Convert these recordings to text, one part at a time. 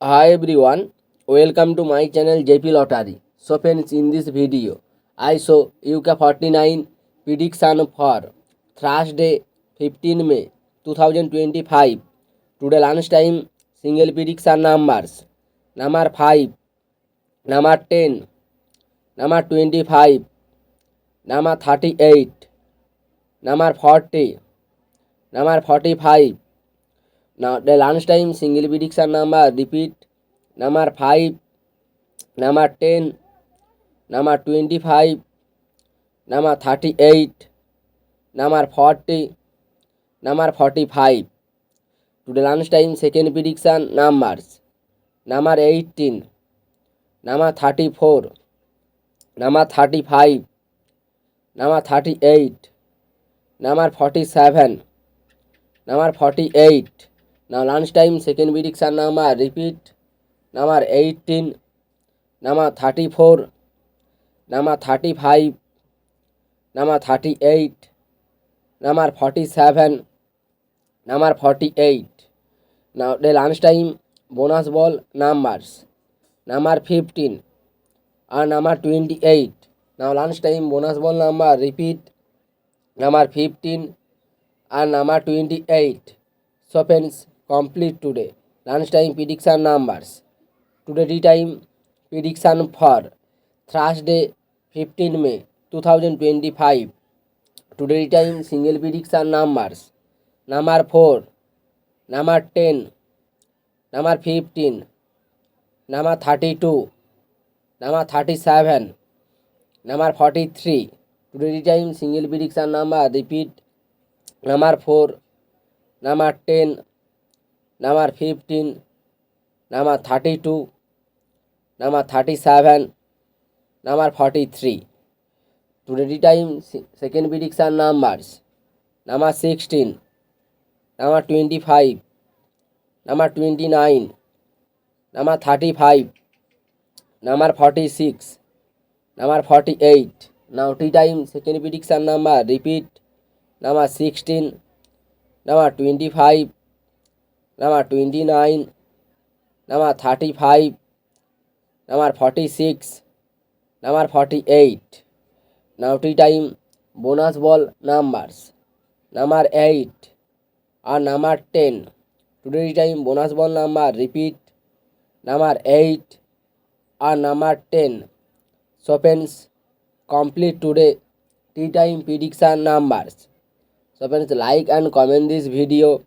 Hi everyone, welcome to my channel JP Lottery. So friends, in this video, I show UK49 prediction for Thursday 15 May 2025. Today lunchtime single prediction numbers. Number 5, number 10, number 25, number 38, number 40, number 45. Now the lunchtime single prediction number repeat. Number 5, number 10, number 25, number 38, number 40, number 45. Today lunchtime second prediction numbers. Number 18, number 34, number 35, number 38, number 47, number 48. Now lunchtime second prediction number repeat. Number 18, number 34, number 35, number 38, number 47, number 48. Now the lunchtime bonus ball numbers. Number 15 and number 28. Now lunchtime bonus ball number repeat. Number 15 and number 28. So friends, complete today lunchtime prediction numbers. Today time prediction for Thursday 15 May 2025. Today time single prediction numbers. Number 4, number 10, number 15, number 32, number 37, number 43. Today time single prediction number repeat. Number 4, number 10, number 15, number 32, number 37, number 43. Today time second prediction numbers. Number 16, number 25, number 29, number 35, number 46, number 48. Now tea time second prediction number repeat. Number 16, number 25, number 29, number 35, number 46, number 48. Now tea time bonus ball numbers. Number 8 and number 10. Today time bonus ball number repeat. Number 8 and number 10. So friends, complete today tea time prediction numbers. So friends, like and comment this video.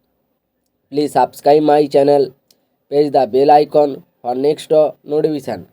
Please subscribe my channel. Press the bell icon for next notification.